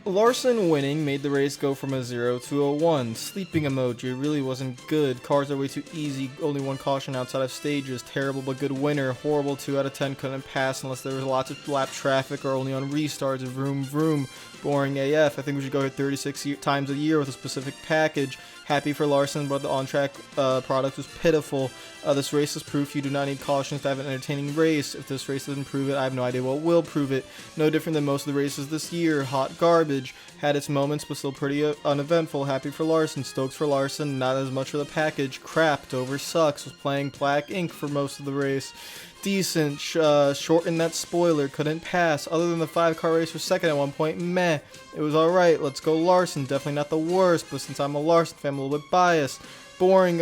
Larson winning made the race go from a 0 to a 1. Sleeping emoji really wasn't good. Cars are way too easy. Only one caution outside of stages. Terrible but good winner. Horrible 2 out of 10. Couldn't pass unless there was lots of lap traffic or only on restarts. Vroom vroom. Boring AF. I think we should go here 36 times a year with a specific package. Happy for Larson, but the on-track product was pitiful. This race is proof you do not need cautions to have an entertaining race. If this race doesn't prove it, I have no idea what will prove it. No different than most of the races this year. Hot garbage. Had its moments, but still pretty uneventful. Happy for Larson. Stokes for Larson. Not as much for the package. Crap. Dover sucks. Was playing black ink for most of the race. Decent. Shortened that spoiler. Couldn't pass. Other than the 5-car race for second at one point, meh. It was alright. Let's go Larson. Definitely not the worst, but since I'm a Larson fan, I'm a little bit biased. Boring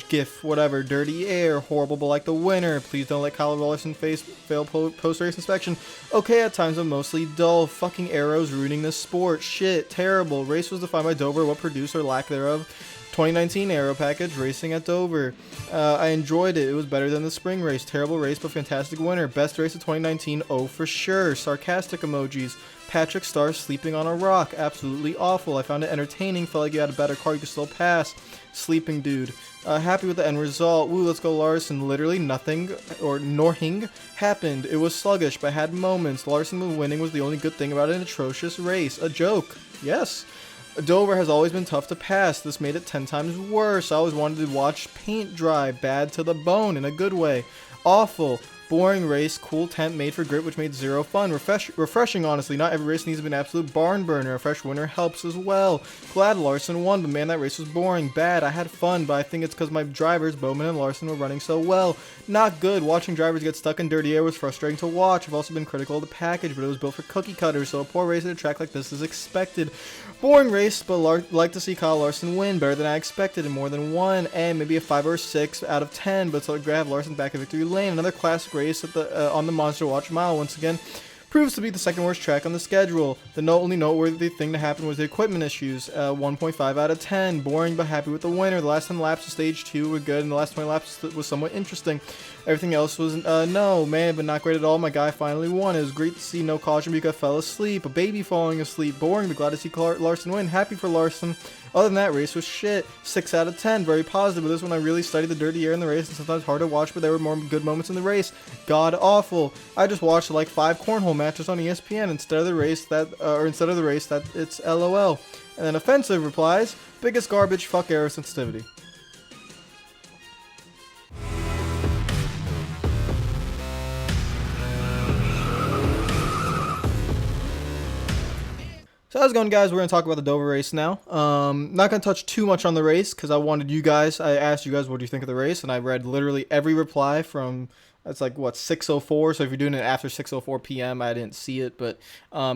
gif, whatever. Dirty air, horrible but like the winner. Please don't let Kyle Larson fail post-race inspection. Okay at times, but mostly dull. Fucking arrows ruining the sport. Shit, terrible. Race was defined by Dover, what produced or lack thereof. 2019 Aero Package racing at Dover. I enjoyed it. It was better than the spring race. Terrible race, but fantastic winner. Best race of 2019, oh for sure. Sarcastic emojis. Patrick Starr sleeping on a rock. Absolutely awful. I found it entertaining. Felt like you had a better car, you could still pass. Sleeping dude. Happy with the end result. Woo, let's go Larson. Literally nothing or norhing happened. It was sluggish, but had moments. Larson winning was the only good thing about an atrocious race. A joke. Yes. Dover has always been tough to pass. This made it 10 times worse. I always wanted to watch paint dry. Bad to the bone in a good way. Awful. Boring race, cool tent made for grit, which made zero fun. Refreshing, honestly. Not every race needs to be an absolute barn burner. A fresh winner helps as well. Glad Larson won, but man, that race was boring. Bad. I had fun, but I think it's because my drivers, Bowman and Larson, were running so well. Not good. Watching drivers get stuck in dirty air was frustrating to watch. I've also been critical of the package, but it was built for cookie cutters, so a poor race at a track like this is expected. Boring race, but like to see Kyle Larson win. Better than I expected in more than one, and maybe a 5 or 6 out of 10, but so glad Larson back in victory lane. Another classic race at the on the Monster Watch Mile once again. Proves to be the second worst track on the schedule. The only noteworthy thing to happen was the equipment issues. 1.5 out of 10. Boring but happy with the winner. The last 10 laps of stage 2 were good, and the last 20 laps was somewhat interesting. Everything else was no, man, but not great at all. My guy finally won. It was great to see no caution because I fell asleep. A baby falling asleep. Boring, but glad to see Larson win. Happy for Larson. Other than that, race was shit. 6 out of 10. Very positive. But this one, I really studied the dirty air in the race, and sometimes hard to watch, but there were more good moments in the race. God awful. I just watched like 5 cornhole matches on ESPN instead of the race that it's LOL. And then offensive replies, biggest garbage, fuck aero sensitivity. So how's it going, guys? We're going to talk about the Dover race now. Not going to touch too much on the race because I asked you guys what do you think of the race, and I read literally every reply from, that's like, what, 6:04, so if you're doing it after 6:04 p.m., I didn't see it, but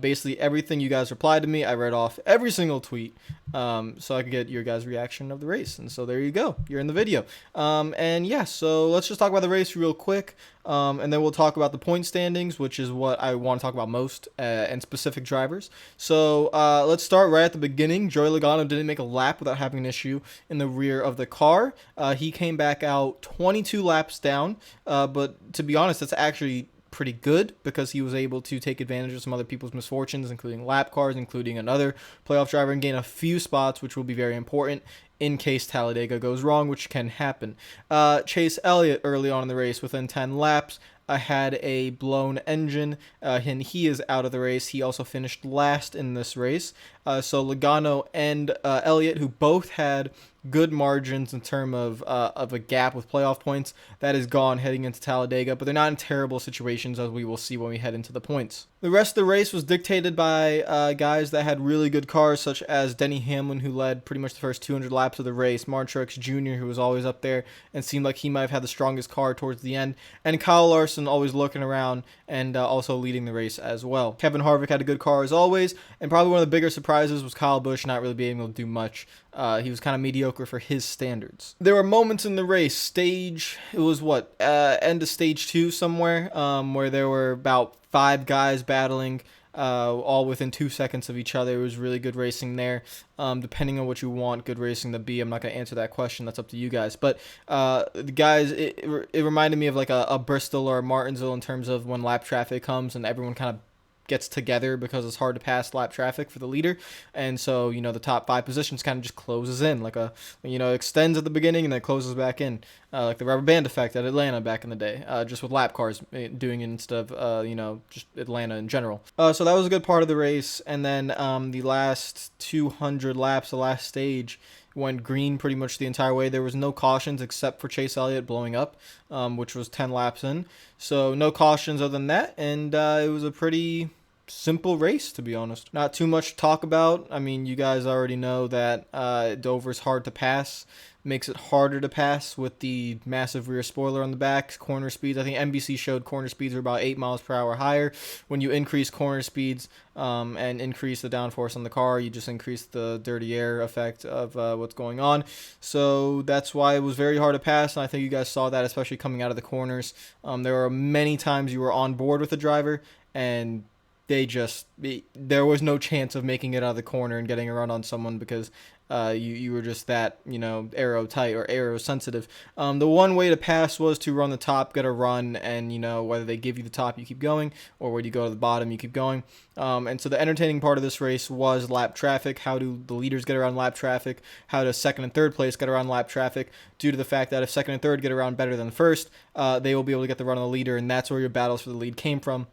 basically everything you guys replied to me, I read off every single tweet, so I could get your guys' reaction of the race, and so there you go. You're in the video. And yeah, so let's just talk about the race real quick. And then we'll talk about the point standings, which is what I want to talk about most, and specific drivers. So let's start right at the beginning. Joey Logano didn't make a lap without having an issue in the rear of the car. He came back out 22 laps down, but to be honest, that's actually pretty good because he was able to take advantage of some other people's misfortunes, including lap cars, including another playoff driver, and gain a few spots, which will be very important in case Talladega goes wrong, which can happen. Chase Elliott early on in the race, within 10 laps, had a blown engine, and he is out of the race. He also finished last in this race. So Logano and Elliott, who both had good margins in terms of a gap with playoff points, that is gone heading into Talladega, but they're not in terrible situations, as we will see when we head into the points. The rest of the race was dictated by guys that had really good cars, such as Denny Hamlin, who led pretty much the first 200 laps of the race, Martin Truex Jr., who was always up there and seemed like he might have had the strongest car towards the end, and Kyle Larson always looking around and also leading the race as well. Kevin Harvick had a good car as always, and probably one of the bigger surprises was Kyle Busch not really being able to do much. He was kind of mediocre for his standards. There were moments in the race, end of stage 2 somewhere, where there were about 5 guys battling, all within 2 seconds of each other. It was really good racing there. Depending on what you want good racing to be, I'm not going to answer that question. That's up to you guys. But the guys, it reminded me of like a Bristol or a Martinsville in terms of when lap traffic comes and everyone kind of gets together because it's hard to pass lap traffic for the leader. And so, you know, the top 5 positions kind of just closes in like a, you know, extends at the beginning and then closes back in, like the rubber band effect at Atlanta back in the day, just with lap cars doing it instead of, you know, just Atlanta in general. So that was a good part of the race. And then the last 200 laps, the last stage, went green pretty much the entire way. There was no cautions except for Chase Elliott blowing up, which was 10 laps in. So no cautions other than that, and it was a pretty simple race, to be honest. Not too much to talk about. I mean, you guys already know that Dover's hard to pass. Makes it harder to pass with the massive rear spoiler on the back. Corner speeds, I think NBC showed corner speeds are about 8 miles per hour higher. When you increase corner speeds and increase the downforce on the car, you just increase the dirty air effect of what's going on. So that's why it was very hard to pass, and I think you guys saw that, especially coming out of the corners. There were many times you were on board with the driver, and there was no chance of making it out of the corner and getting a run on someone because you were just that, you know, aero tight or aero sensitive. The one way to pass was to run the top, get a run, and, you know, whether they give you the top, you keep going, or when you go to the bottom, you keep going. And so the entertaining part of this race was lap traffic. How do the leaders get around lap traffic? How does second and third place get around lap traffic? Due to the fact that if second and third get around better than first, they will be able to get the run on the leader, and that's where your battles for the lead came from,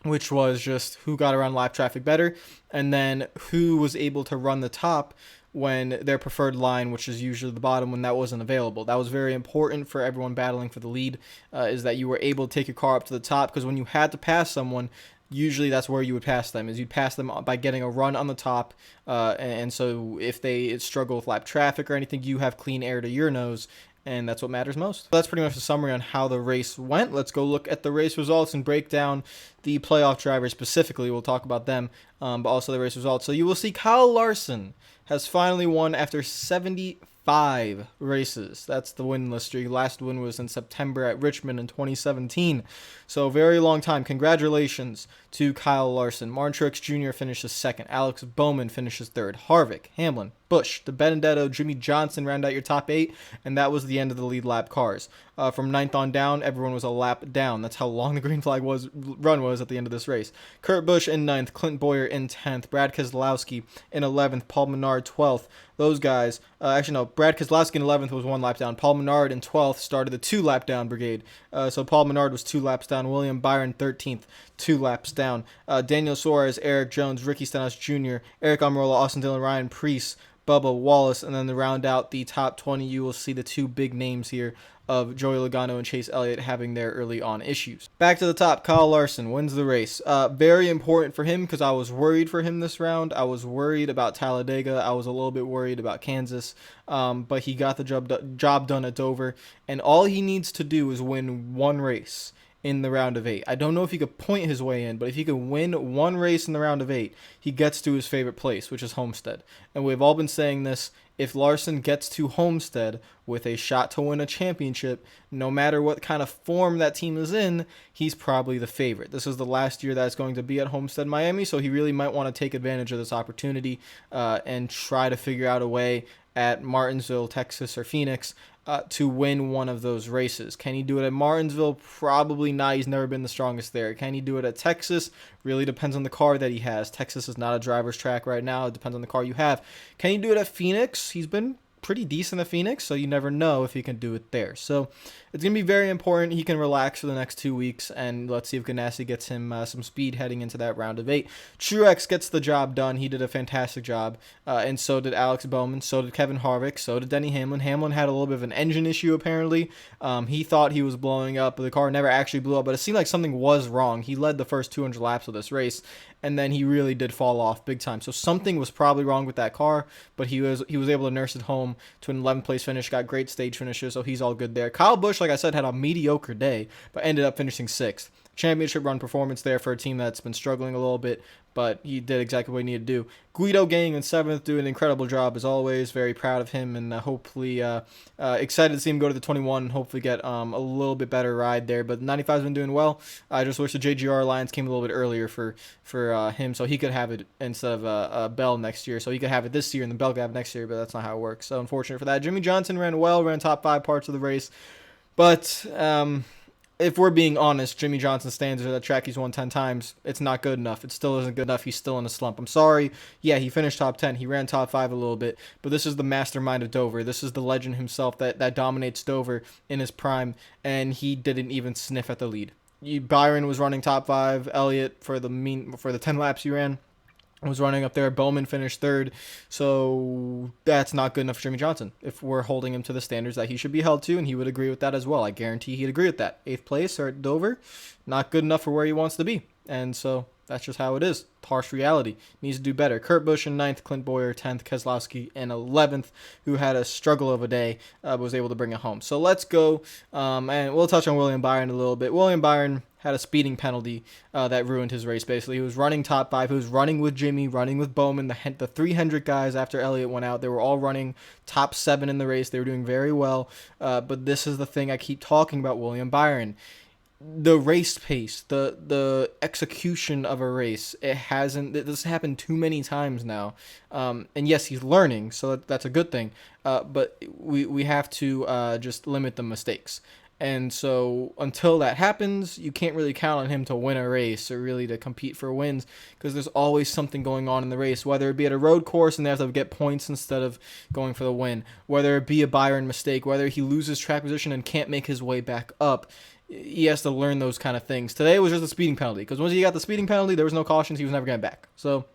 which was just who got around lap traffic better, and then who was able to run the top when their preferred line, which is usually the bottom, when that wasn't available. That was very important for everyone battling for the lead, is that you were able to take your car up to the top, because when you had to pass someone, usually that's where you would pass them, is you'd pass them by getting a run on the top, and so if they struggle with lap traffic or anything, you have clean air to your nose, and that's what matters most. So that's pretty much the summary on how the race went. Let's go look at the race results and break down the playoff drivers specifically. We'll talk about them, but also the race results. So you will see Kyle Larson has finally won after 75 races. That's the winless streak. Last win was in September at Richmond in 2017. So very long time. Congratulations to Kyle Larson. Martin Truex Jr. finishes second. Alex Bowman finishes third. Harvick, Hamlin, Busch, DiBenedetto, Jimmy Johnson round out your top 8, and that was the end of the lead lap cars. From 9th on down, everyone was a lap down. That's how long the green flag run was at the end of this race. Kurt Busch in 9th, Clint Bowyer in 10th, Brad Keselowski in 11th, Paul Menard 12th. Those guys, Brad Keselowski in 11th was 1 lap down. Paul Menard in 12th started the 2 lap down brigade. So Paul Menard was 2 laps down. William Byron 13th, 2 laps down. Daniel Suarez, Eric Jones, Ricky Stenhouse Jr., Eric Almirola, Austin Dillon, Ryan Preece, Bubba Wallace, and then to round out the top 20, you will see the 2 big names here of Joey Logano and Chase Elliott having their early on issues. Back to the top, Kyle Larson wins the race. Very important for him because I was worried for him this round. I was worried about Talladega. I was a little bit worried about Kansas, but he got the job done at Dover, and all he needs to do is win 1 race in the round of 8. I don't know if he could point his way in, but if he could win 1 race in the round of 8, he gets to his favorite place, which is Homestead. And we've all been saying this, if Larson gets to Homestead with a shot to win a championship, no matter what kind of form that team is in, he's probably the favorite. This is the last year that's going to be at Homestead, Miami, so he really might want to take advantage of this opportunity and try to figure out a way at Martinsville, Texas, or Phoenix to win one of those races. Can he do it at Martinsville? Probably not. He's never been the strongest there. Can he do it at Texas? Really depends on the car that he has. Texas is not a driver's track right now. It depends on the car you have. Can he do it at Phoenix? He's been pretty decent at Phoenix, so you never know if he can do it there. So it's going to be very important he can relax for the next 2 weeks, and let's see if Ganassi gets him some speed heading into that round of 8. Truex gets the job done. He did a fantastic job, and so did Alex Bowman, so did Kevin Harvick, so did Denny Hamlin. Hamlin had a little bit of an engine issue, apparently. He thought he was blowing up, but the car never actually blew up, but it seemed like something was wrong. He led the first 200 laps of this race, and then he really did fall off big time. So something was probably wrong with that car, but he was able to nurse it home to an 11th place finish, got great stage finishes, so he's all good there. Kyle Busch, like I said, had a mediocre day, but ended up finishing 6th. Championship run performance there for a team that's been struggling a little bit, but he did exactly what he needed to do. Guido Gang in 7th, doing an incredible job as always. Very proud of him, and hopefully excited to see him go to the 21 and hopefully get a little bit better ride there. But 95's been doing well. I just wish the JGR Alliance came a little bit earlier for him, so he could have it instead of Bell next year. So he could have it this year, and then Bell could have it next year, but that's not how it works. So unfortunate for that. Jimmy Johnson ran well, ran top 5 parts of the race, but if we're being honest, Jimmy Johnson's standards at that track he's won 10 times, it's not good enough. It still isn't good enough. He's still in a slump. I'm sorry. Yeah, he finished top 10. He ran top 5 a little bit. But this is the mastermind of Dover. This is the legend himself that dominates Dover in his prime. And he didn't even sniff at the lead. Byron was running top 5. Elliott, for the 10 laps he ran, was running up there. Bowman finished 3rd. So that's not good enough for Jimmy Johnson if we're holding him to the standards that he should be held to, and he would agree with that as well. I guarantee he'd agree with that. 8th place or at Dover, not good enough for where he wants to be. And so that's just how it is. Harsh reality. Needs to do better. Kurt Busch in 9th, Clint Boyer 10th, Keselowski in 11th, who had a struggle of a day, was able to bring it home. So let's go, and we'll touch on William Byron a little bit. William Byron had a speeding penalty that ruined his race, basically. He was running top 5. He was running with Jimmy, running with Bowman. The 300 guys after Elliott went out, they were all running top 7 in the race. They were doing very well. But this is the thing I keep talking about William Byron. The race pace, the execution of a race, this happened too many times now. And yes, he's learning, so that's a good thing. But we have to just limit the mistakes. And so until that happens, you can't really count on him to win a race or really to compete for wins, because there's always something going on in the race, whether it be at a road course and they have to get points instead of going for the win, whether it be a Byron mistake, whether he loses track position and can't make his way back up. He has to learn those kind of things. Today was just a speeding penalty, because once he got the speeding penalty, there was no cautions. He was never getting back. So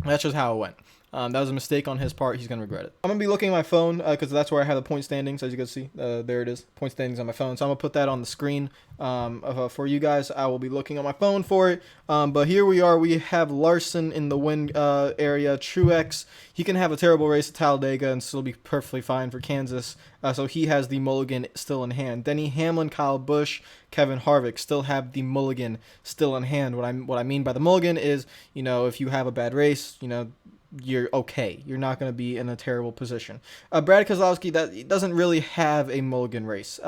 that's just how it went. That was a mistake on his part. He's going to regret it. I'm going to be looking at my phone because that's where I have the point standings. As you can see, there it is. Point standings on my phone. So I'm going to put that on the screen for you guys. I will be looking on my phone for it. But here we are. We have Larson in the win area. Truex, he can have a terrible race at Talladega and still be perfectly fine for Kansas. So he has the mulligan still in hand. Denny Hamlin, Kyle Busch, Kevin Harvick still have the mulligan still in hand. What I mean by the mulligan is, if you have a bad race, you're okay. You're not going to be in a terrible position. Brad Keselowski, that doesn't really have a mulligan race.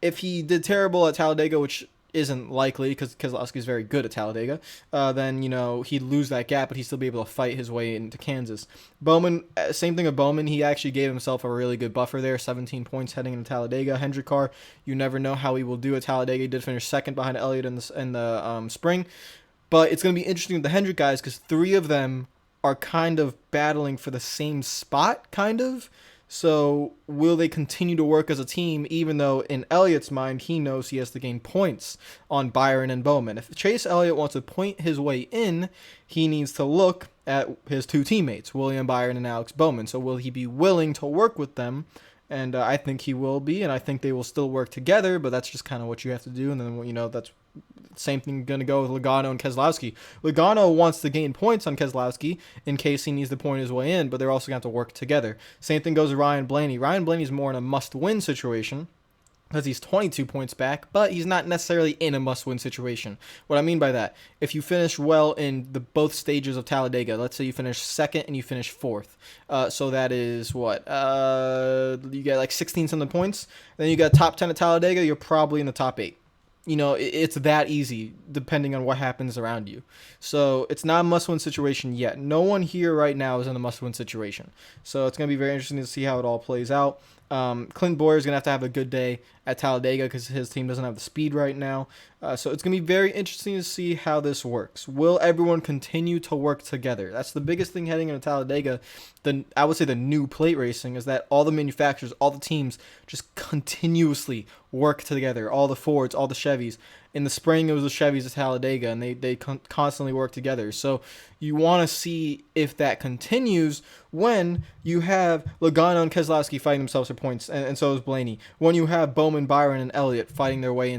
If he did terrible at Talladega, which isn't likely because Keselowski is very good at Talladega, then, he'd lose that gap, but he'd still be able to fight his way into Kansas. Bowman, same thing with Bowman. He actually gave himself a really good buffer there, 17 points heading into Talladega. Hendrick car, you never know how he will do at Talladega. He did finish 2nd behind Elliott in the spring. But it's going to be interesting with the Hendrick guys because 3 of them are kind of battling for the same spot, kind of. So will they continue to work as a team, even though in Elliott's mind, he knows he has to gain points on Byron and Bowman? If Chase Elliott wants to point his way in, he needs to look at his 2 teammates, William Byron and Alex Bowman. So will he be willing to work with them? And I think he will be, and I think they will still work together, but that's just kind of what you have to do. And then, that's same thing going to go with Logano and Keselowski. Logano wants to gain points on Keselowski in case he needs to point his way in, but they're also going to have to work together. Same thing goes with Ryan Blaney. Ryan Blaney's more in a must-win situation because he's 22 points back, but he's not necessarily in a must-win situation. What I mean by that, if you finish well in both stages of Talladega, let's say you finish 2nd and you finish 4th, so that is what? You get like 16-something points, then you got top 10 at Talladega, you're probably in the top 8. It's that easy depending on what happens around you. So it's not a must-win situation yet. No one here right now is in a must-win situation. So it's going to be very interesting to see how it all plays out. Clint Boyer is going to have a good day at Talladega because his team doesn't have the speed right now. So it's going to be very interesting to see how this works. Will everyone continue to work together? That's the biggest thing heading into Talladega. I would say the new plate racing is that all the manufacturers, all the teams just continuously work together. All the Fords, all the Chevys. In the spring, it was the Chevys at Talladega, and they constantly work together. So you want to see if that continues when you have Logano and Keselowski fighting themselves for points, and so is Blaney. When you have Bowman, Byron, and Elliott fighting their way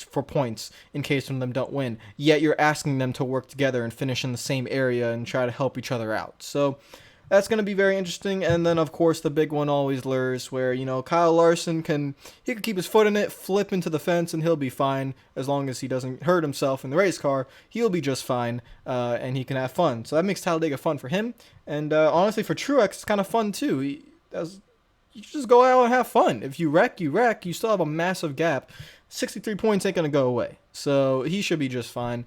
for points in case one of them don't win, yet you're asking them to work together and finish in the same area and try to help each other out. So that's going to be very interesting. And then, of course, the big one always lures where, Kyle Larson can keep his foot in it, flip into the fence, and he'll be fine. As long as he doesn't hurt himself in the race car, he'll be just fine, and he can have fun. So that makes Talladega fun for him. And honestly, for Truex, it's kind of fun, too. You just go out and have fun. If you wreck, you wreck. You still have a massive gap. 63 points ain't going to go away. So he should be just fine.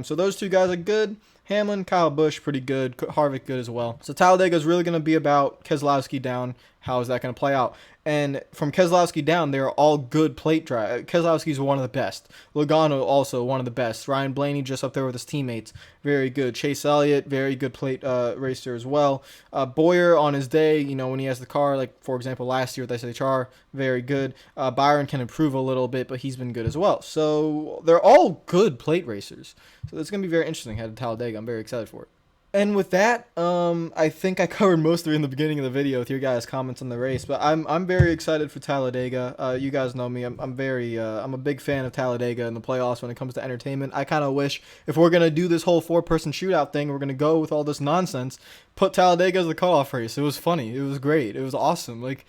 So those 2 guys are good. Hamlin, Kyle Busch, pretty good. Harvick, good as well. So Talladega is really going to be about Keselowski down. How is that going to play out? And from Keselowski down, they are all good plate drive. Keselowski's one of the best. Logano also one of the best. Ryan Blaney just up there with his teammates, very good. Chase Elliott, very good plate racer as well. Boyer on his day, you know, when he has the car, like for example last year with SHR, very good. Byron can improve a little bit, but he's been good as well. So they're all good plate racers. So it's gonna be very interesting headed to Talladega. I'm very excited for it. And with that, I think I covered most of it in the beginning of the video with your guys' comments on the race. But I'm very excited for Talladega. You guys know me. I'm a big fan of Talladega in the playoffs when it comes to entertainment. I kind of wish if we're gonna do this whole 4-person shootout thing, we're gonna go with all this nonsense. Put Talladega as the cutoff race. It was funny. It was great. It was awesome. Like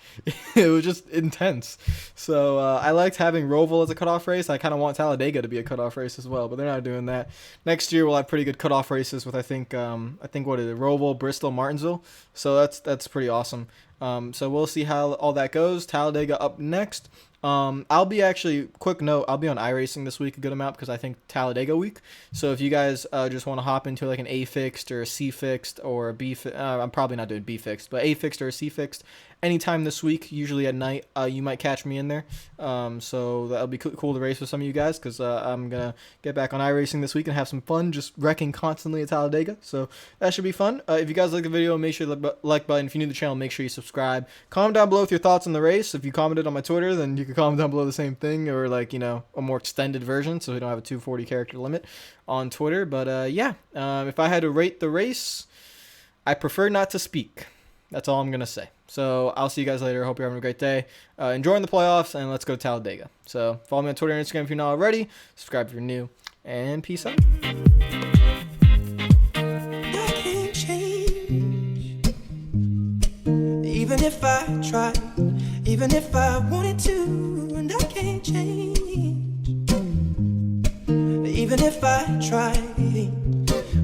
it was just intense. So I liked having Roval as a cutoff race. I kind of want Talladega to be a cutoff race as well, but they're not doing that. Next year we'll have pretty good cutoff races with I think what is it, Roval, Bristol, Martinsville. So that's pretty awesome. So we'll see how all that goes. Talladega up next. I'll be actually, quick note, I'll be on iRacing this week a good amount because I think Talladega week. So if you guys just want to hop into like an A fixed or a C fixed or a B, I'm probably not doing B fixed, but A fixed or a C fixed anytime this week, usually at night, you might catch me in there. So that'll be cool to race with some of you guys because I'm going to get back on iRacing this week and have some fun just wrecking constantly at Talladega. So that should be fun. If you guys like the video, make sure the like button. If you're new to the channel, make sure you subscribe. Comment down below with your thoughts on the race. If you commented on my Twitter, then you can comment down below the same thing or like, you know, a more extended version so we don't have a 240 character limit on Twitter. But if I had to rate the race, I prefer not to speak. That's all I'm going to say. So I'll see you guys later. Hope you're having a great day. Enjoying the playoffs, and let's go to Talladega. So follow me on Twitter and Instagram if you're not already. Subscribe if you're new. And peace out. I can't change. Even if I tried, even if I wanted to, and I can't change. Even if I tried.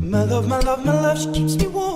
My love, she keeps me warm.